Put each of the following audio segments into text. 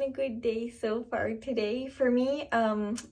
a good day so far today. For me,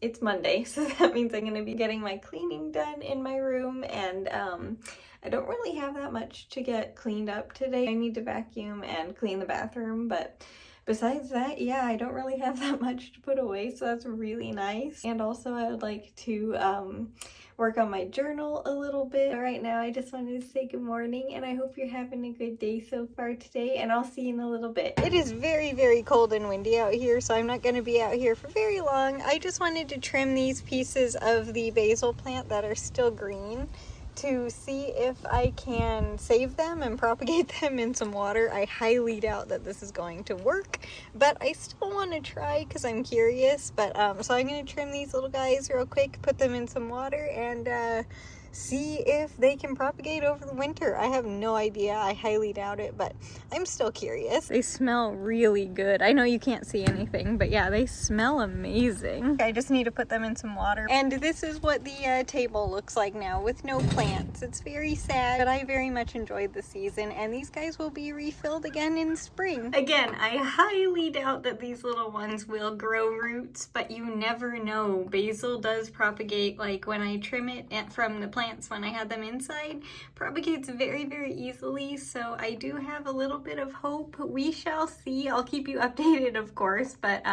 it's Monday, so that means I'm gonna be getting my cleaning done in my room, and I don't really have that much to get cleaned up today. I need to vacuum and clean the bathroom, but besides that, yeah, I don't really have that much to put away, so that's really nice. And also I would like to work on my journal a little bit. Right now, I just wanted to say good morning, and I hope you're having a good day so far today, and I'll see you in a little bit. It is very, very cold and windy out here, so I'm not going to be out here for very long. I just wanted to trim these pieces of the basil plant that are still green to see if I can save them and propagate them in some water. I highly doubt that this is going to work, but I still want to try because I'm curious. But so I'm going to trim these little guys real quick, put them in some water, and see if they can propagate over the winter. I have no idea. I highly doubt it, but I'm still curious. They smell really good. I know you can't see anything, but yeah, they smell amazing. I just need to put them in some water. And this is what the table looks like now with no plants. It's very sad, but I very much enjoyed the season, and these guys will be refilled again in spring. Again, I highly doubt that these little ones will grow roots, but you never know. Basil does propagate, like when I trim it from the plant when I had them inside, propagates very, very easily, so I do have a little bit of hope. We shall see. I'll keep you updated, of course, but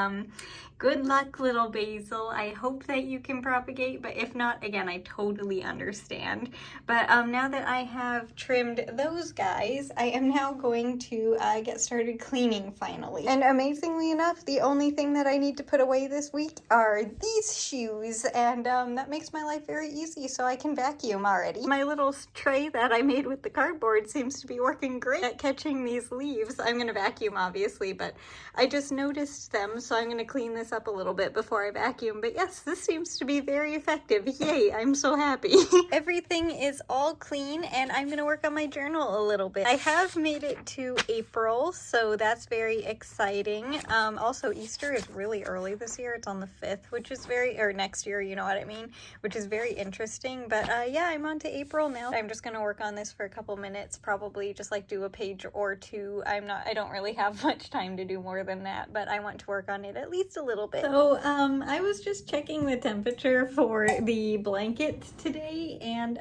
good luck, little basil. I hope that you can propagate, but if not, again, I totally understand. But now that I have trimmed those guys, I am now going to get started cleaning finally. And amazingly enough, the only thing that I need to put away this week are these shoes, and that makes my life very easy, so I can vacuum already. My little tray that I made with the cardboard seems to be working great at catching these leaves. I'm gonna vacuum, obviously, but I just noticed them, so I'm gonna clean this up a little bit before I vacuum. But yes, this seems to be very effective. Yay, I'm so happy. Everything is all clean, and I'm gonna work on my journal a little bit. I have made it to April, so that's very exciting. Also, Easter is really early this year. It's on the 5th, which is or next year, you know what I mean, which is very interesting. But yeah, I'm on to April now. I'm just gonna work on this for a couple minutes, probably just like do a page or two. I don't really have much time to do more than that, but I want to work on it at least a little bit. So I was just checking the temperature for the blanket today, and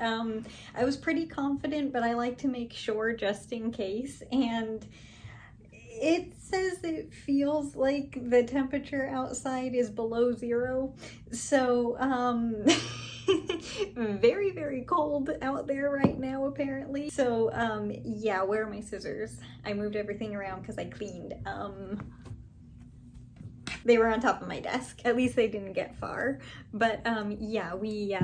I was pretty confident, but I like to make sure just in case, and it says it feels like the temperature outside is below 0, so very, very cold out there right now, apparently. So yeah, where are my scissors? I moved everything around because I cleaned. They were on top of my desk. At least they didn't get far. But yeah, we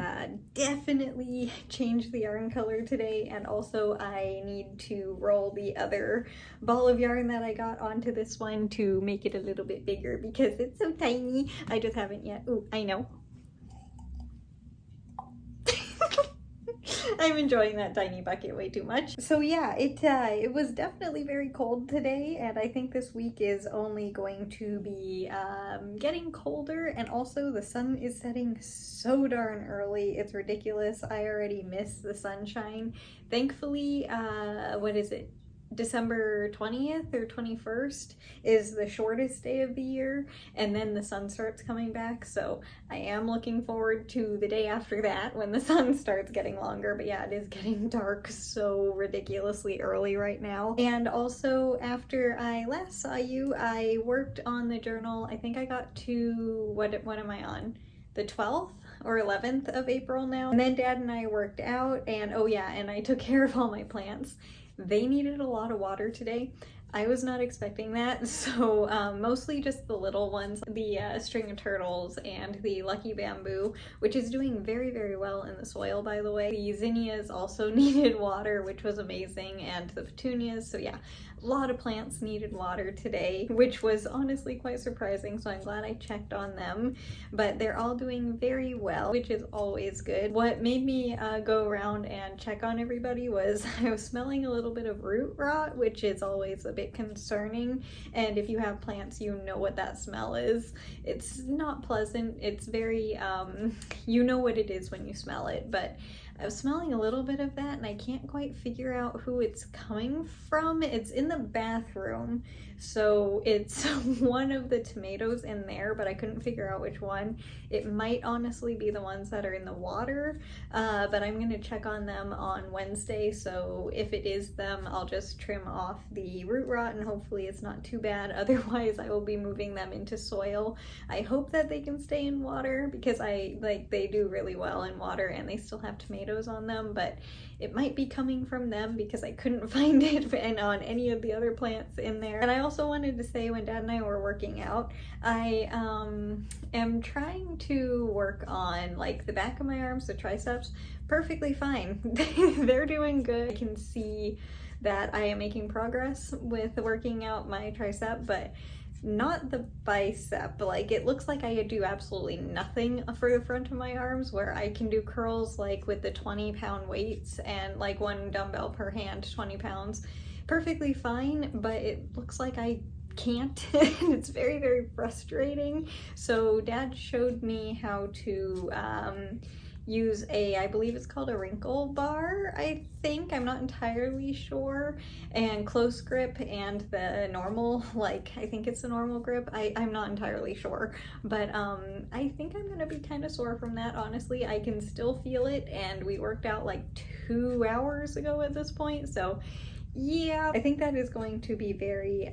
definitely changed the yarn color today, and also I need to roll the other ball of yarn that I got onto this one to make it a little bit bigger because it's so tiny. I just haven't yet. Ooh, I know. I'm enjoying that tiny bucket way too much. So yeah, it was definitely very cold today, and I think this week is only going to be getting colder, and also the sun is setting so darn early. It's ridiculous. I already miss the sunshine. Thankfully, what is it? December 20th or 21st is the shortest day of the year, and then the sun starts coming back, so I am looking forward to the day after that when the sun starts getting longer. But yeah, it is getting dark so ridiculously early right now. And also, after I last saw you, I worked on the journal. I think I got to, what am I on? The 12th or 11th of April now. And then Dad and I worked out, and oh yeah, and I took care of all my plants. They needed a lot of water today. I was not expecting that, so mostly just the little ones, the string of turtles and the lucky bamboo, which is doing very, very well in the soil, by the way. The zinnias also needed water, which was amazing, and the petunias, so yeah, a lot of plants needed water today, which was honestly quite surprising, so I'm glad I checked on them. But they're all doing very well, which is always good. What made me go around and check on everybody was I was smelling a little bit of root rot, which is always a bit concerning, and if you have plants, you know what that smell is. It's not pleasant. It's very you know what it is when you smell it. But I was smelling a little bit of that and I can't quite figure out who it's coming from. It's in the bathroom, so it's one of the tomatoes in there, but I couldn't figure out which one. It might honestly be the ones that are in the water, but I'm gonna check on them on Wednesday, so if it is them, I'll just trim off the root rot and hopefully it's not too bad. Otherwise, I will be moving them into soil. I hope that they can stay in water because they do really well in water and they still have tomatoes on them, but it might be coming from them because I couldn't find it and on any of the other plants in there. And I also wanted to say, when Dad and I were working out, I am trying to work on like the back of my arms, the triceps, perfectly fine. They're doing good. I can see that I am making progress with working out my tricep, but not the bicep. Like, it looks like I do absolutely nothing for the front of my arms, where I can do curls like with the 20-pound weights and like one dumbbell per hand, 20 pounds, perfectly fine, but it looks like I can't. And it's very, very frustrating. So Dad showed me how to use I believe it's called a wrinkle bar, I think, I'm not entirely sure, and close grip and the normal, like, I think it's the normal grip, I'm not entirely sure, but I think I'm gonna be kind of sore from that, honestly. I can still feel it, and we worked out like 2 hours ago at this point, so yeah, I think that is going to be very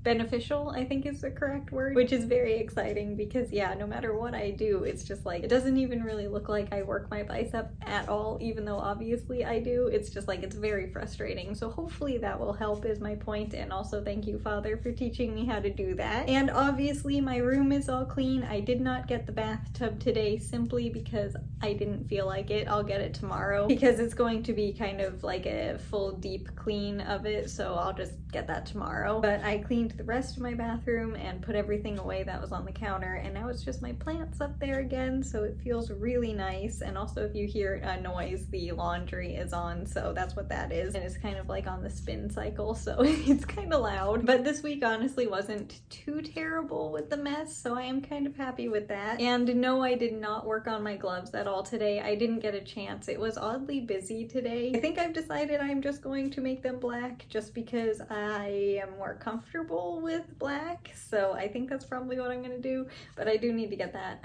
beneficial, I think is the correct word, which is very exciting because yeah, no matter what I do, it's just like, it doesn't even really look like I work my bicep at all, even though obviously I do. It's just like, it's very frustrating. So hopefully that will help is my point. And also thank you, Father, for teaching me how to do that. And obviously my room is all clean. I did not get the bathtub today simply because I didn't feel like it. I'll get it tomorrow because it's going to be kind of like a full deep clean of it, so I'll just get that tomorrow. But I cleaned the rest of my bathroom and put everything away that was on the counter, and now it's just my plants up there again, so it feels really nice. And also, if you hear a noise, the laundry is on, so that's what that is, and it's kind of like on the spin cycle, so it's kind of loud. But this week honestly wasn't too terrible with the mess, so I am kind of happy with that. And no, I did not work on my gloves at all today. I didn't get a chance. It was oddly busy today. I think I've decided I'm just going to make them black just because I am more comfortable with black, so I think that's probably what I'm gonna do. But I do need to get that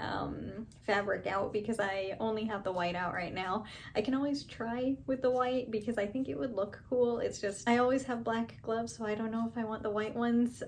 fabric out because I only have the white out right now. I can always try with the white because I think it would look cool. It's just I always have black gloves, so I don't know if I want the white ones.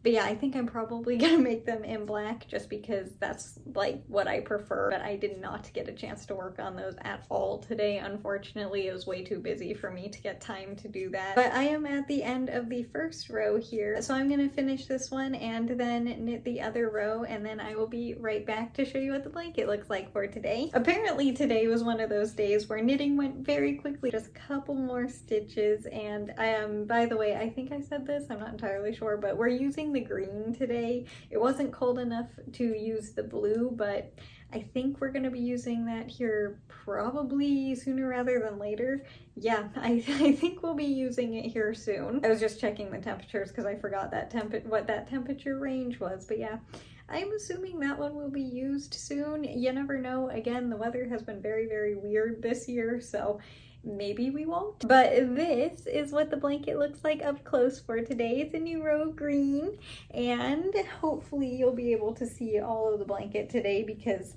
But yeah, I think I'm probably gonna make them in black just because that's like what I prefer. But I did not get a chance to work on those at all today. Unfortunately, it was way too busy for me to get time to do that. But I am at the end of the first row here, so I'm gonna finish this one and then knit the other row, and then I will be right back to show you what the blanket looks like for today. Apparently today was one of those days where knitting went very quickly. Just a couple more stitches, and by the way, I think I said this, I'm not entirely sure, but we're using the green today. It wasn't cold enough to use the blue, but I think we're going to be using that here probably sooner rather than later. Yeah, I think we'll be using it here soon. I was just checking the temperatures because I forgot that what that temperature range was, but yeah, I'm assuming that one will be used soon. You never know. Again, the weather has been very, very weird this year, so maybe we won't. But this is what the blanket looks like up close for today. It's a new row of green, and hopefully you'll be able to see all of the blanket today because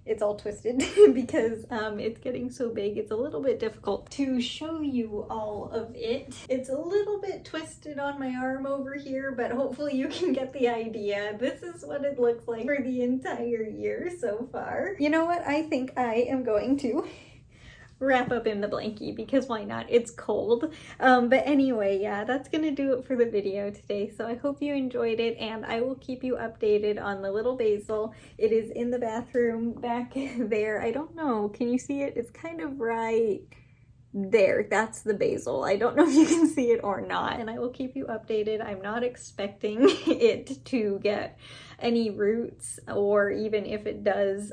it's all twisted because it's getting so big. It's a little bit difficult to show you all of it. It's a little bit twisted on my arm over here, but hopefully you can get the idea. This is what it looks like for the entire year so far. You know what? I think I am going to wrap up in the blankie because why not? It's cold. But anyway, yeah, that's gonna do it for the video today. So I hope you enjoyed it, and I will keep you updated on the little basil. It is in the bathroom back there. I don't know, can you see it? It's kind of right there. That's the basil. I don't know if you can see it or not, and I will keep you updated. I'm not expecting it to get any roots, or even if it does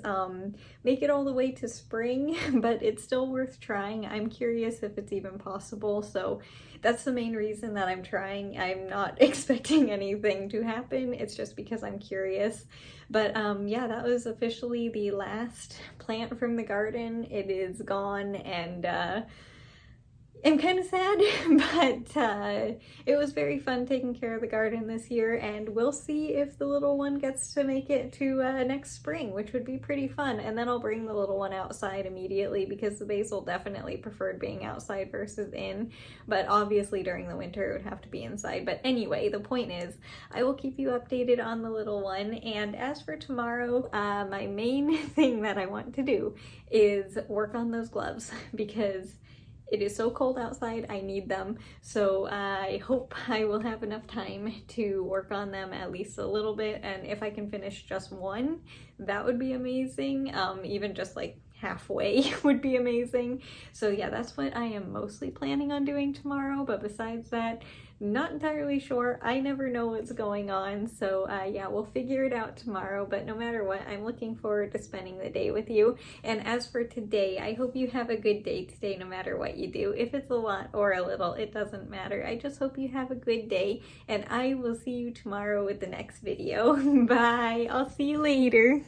make it all the way to spring, but it's still worth trying. I'm curious if it's even possible, so that's the main reason that I'm trying. I'm not expecting anything to happen. It's just because I'm curious. But yeah, that was officially the last plant from the garden. It is gone, and I'm kind of sad, but it was very fun taking care of the garden this year, and we'll see if the little one gets to make it to next spring, which would be pretty fun. And then I'll bring the little one outside immediately, because the basil definitely preferred being outside versus in, but obviously during the winter it would have to be inside. But anyway, the point is, I will keep you updated on the little one. And as for tomorrow, my main thing that I want to do is work on those gloves, because it is so cold outside, I need them. So I hope I will have enough time to work on them at least a little bit. And if I can finish just one, that would be amazing. Even just like halfway would be amazing. So yeah, that's what I am mostly planning on doing tomorrow. But besides that, not entirely sure. I never know what's going on. So yeah, we'll figure it out tomorrow. But no matter what, I'm looking forward to spending the day with you. And as for today, I hope you have a good day today, no matter what you do. If it's a lot or a little, it doesn't matter. I just hope you have a good day, and I will see you tomorrow with the next video. Bye. I'll see you later.